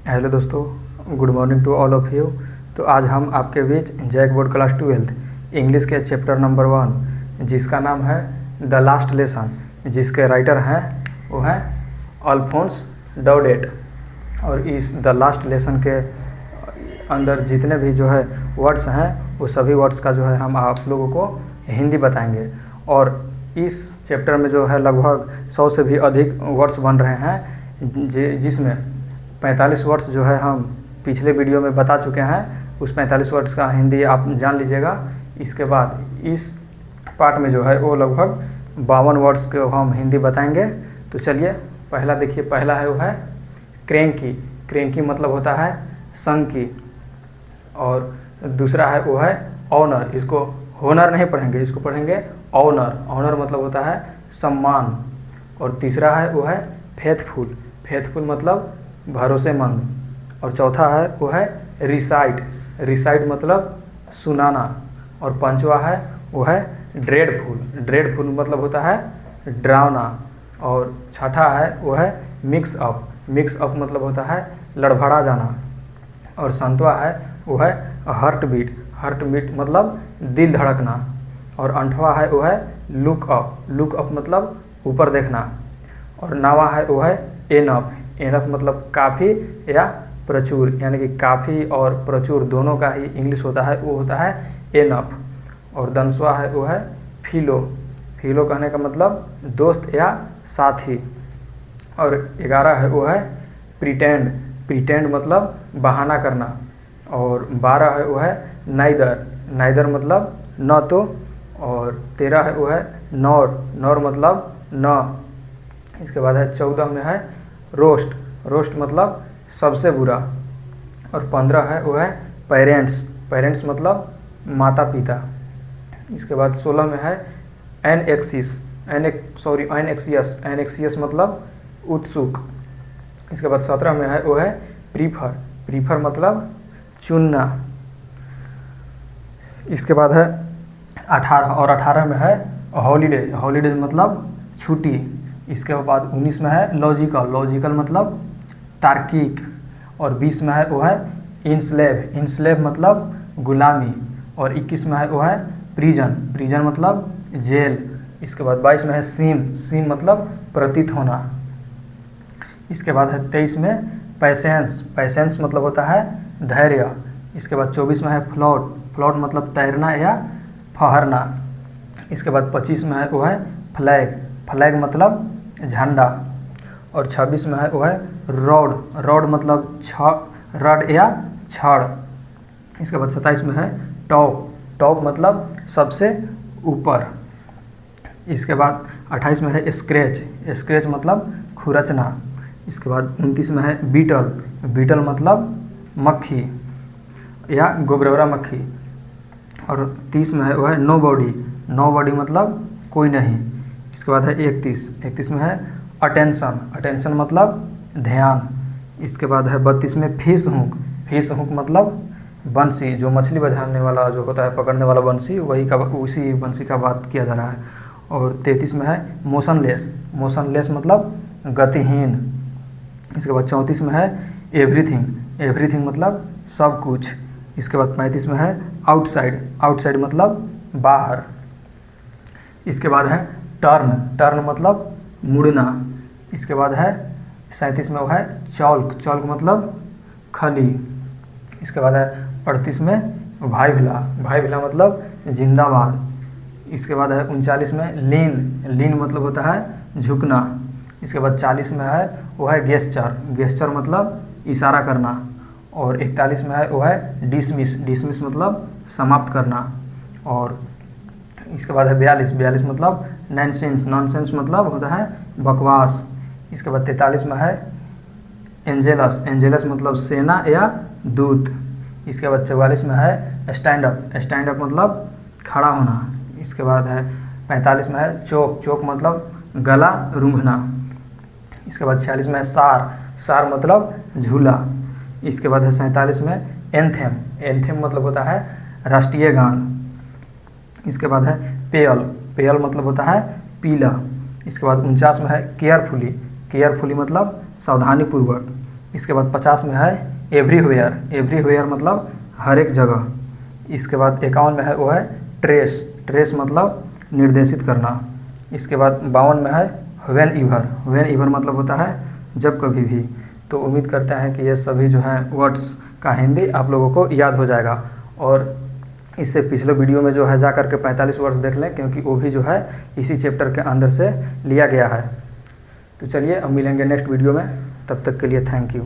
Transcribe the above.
Hello दोस्तों, good morning to all of you. तो आज हम आपके बीच जैक बोर्ड क्लास 12 इंग्लिश के चैप्टर नंबर 1 जिसका नाम है द लास्ट लेसन, जिसके राइटर हैं वो हैं अल्फोंस डौडेट। और इस द लास्ट लेसन के अंदर जितने भी जो है वर्ड्स हैं वो सभी वर्ड्स का जो है हम आप लोगों को हिंदी बताएंगे। और इस चैप्टर में जो है लगभग 100 से भी अधिक वर्ड्स बन रहे हैं, जिसमें 45 वर्ड्स जो है हम पिछले वीडियो में बता चुके हैं। उस 45 वर्ड्स का हिंदी आप जान लीजिएगा। इसके बाद इस पार्ट में जो है वो लगभग 52 वर्ड्स को हम हिंदी बताएंगे। तो चलिए पहला देखिए, पहला है वो है क्रैंकी। क्रैंकी मतलब होता है संकी। और दूसरा है वो है ऑनर। इसको होनर नहीं पढ़ेंगे, इसको पढ़ेंगे ऑनर। ऑनर मतलब होता है सम्मान। और तीसरा है वो है फेथफुल। फेथफुल मतलब भरोसेमंद। और चौथा है वो है रिसाइट। रिसाइट मतलब सुनाना। और पांचवा है वो है ड्रेडफुल। ड्रेडफुल मतलब होता है डरावना। और छठा है वो है मिक्स अप। मिक्स अप मतलब होता है लड़भड़ा जाना। और सातवां है वो है हार्ट बीट। हार्ट बीट मतलब दिल धड़कना। और आठवां है वो है लुक अप। लुक अप मतलब ऊपर देखना। और नौवां है वो है एनफ। एनफ मतलब काफ़ी या प्रचुर, यानी कि काफ़ी और प्रचुर दोनों का ही इंग्लिश होता है, वो होता है एनफ। और 10वां है वो है फिलो। फिलो कहने का मतलब दोस्त या साथी। और 11 है वो है प्रिटेंड। प्रिटेंड मतलब बहाना करना। और 12 है वो है नाइदर। नाइदर मतलब न तो। और 13 है वो है नॉर। नॉर मतलब न। इसके बाद है 14 में है रोस्ट। रोस्ट मतलब सबसे बुरा। और 15 है वो है पेरेंट्स। पेरेंट्स मतलब माता पिता। इसके बाद 16 में है एनएक्सिस। एनएक्सियस। एनएक्सियस मतलब उत्सुक। इसके बाद 17 में है वो है प्रीफर। प्रीफर मतलब चुनना। इसके बाद है 18। और 18 में है हॉलीडेज। हॉलीडेज मतलब छुट्टी। इसके बाद 19 में है लॉजिकल। लॉजिकल मतलब तार्किक। और 20 में है वो है इंस्लेव। इंस्लेव मतलब गुलामी। और 21 में है वो है प्रिजन। प्रिजन मतलब जेल। इसके बाद 22 में है सीम। सीम मतलब प्रतीत होना। इसके बाद है 23 में पैसेंस। पैसेंस मतलब होता है धैर्य। इसके बाद 24 में है फ्लोट। फ्लोट मतलब तैरना या फहरना। इसके बाद 25 में है वो है फ्लैग। फ्लैग मतलब झंडा। और 26 में है वो है रॉड। रॉड मतलब रड या छड़। इसके बाद 27 में है टॉप। टॉप मतलब सबसे ऊपर। इसके बाद 28 में है स्क्रैच। स्क्रैच मतलब खुरचना। इसके बाद 29 में है बीटल। बीटल मतलब मक्खी या गोबरौरा मक्खी। और 30 में है वो है नो बॉडी। नो बॉडी मतलब कोई नहीं। इसके बाद है 31। 31 में है अटेंशन। अटेंशन मतलब ध्यान। इसके बाद है 32 में फिश हुक। फिश हुक मतलब बंसी, जो मछली बझाने वाला जो होता है, पकड़ने वाला बंसी, वही का उसी बंसी का बात किया जा रहा है। और 33 में है मोशनलेस। मोशनलेस मतलब गतिहीन। इसके बाद 34 में है एवरीथिंग। एवरीथिंग मतलब सब कुछ। इसके बाद 35 में है आउटसाइड। आउटसाइड मतलब बाहर। इसके बाद है टर्न। टर्न मतलब मुड़ना। इसके बाद है 37 में वो है चौल्क। चौल्क मतलब खली। इसके बाद है 38 में भाईभिला। भाईभिला मतलब जिंदाबाद। इसके बाद है 39 में लीन। लीन मतलब होता है झुकना। इसके बाद 40 में है वो है गेस्चर। गेस्चर मतलब इशारा करना। और 41 में है वो है डिसमिस। डिसमिस मतलब समाप्त करना। और इसके बाद है 42। 42 मतलब नॉनसेंस। नॉनसेंस मतलब होता है बकवास। इसके बाद 43 में है एंजेलस। एंजेलस मतलब सेना या दूत। इसके बाद 44 में है स्टैंड अप। स्टैंड अप मतलब खड़ा होना। इसके बाद है 45 में है चोक। चोक मतलब गला रूंघना। इसके बाद 46 में है सार। सार मतलब झूला। इसके बाद है 47 में एंथेम। एंथेम मतलब होता है राष्ट्रीय गान। इसके बाद है पेयल। पेयल मतलब होता है पीला। इसके बाद 49 में है केयरफुली। केयरफुली मतलब सावधानीपूर्वक। इसके बाद 50 में है एवरीवेयर, एवरीवेयर मतलब हर एक जगह। इसके बाद 51 में है वो है ट्रेस, ट्रेस मतलब निर्देशित करना। इसके बाद 52 में है व्हेन एवर, व्हेन एवर मतलब होता है जब कभी भी। तो उम्मीद करते हैं कि ये सभी जो है वर्ड्स का हिंदी आप लोगों को याद हो जाएगा। और इससे पिछले वीडियो में जो है जा करके 45 वर्ड्स देख लें, क्योंकि वो भी जो है इसी चैप्टर के अंदर से लिया गया है। तो चलिए अब मिलेंगे नेक्स्ट वीडियो में, तब तक के लिए थैंक यू।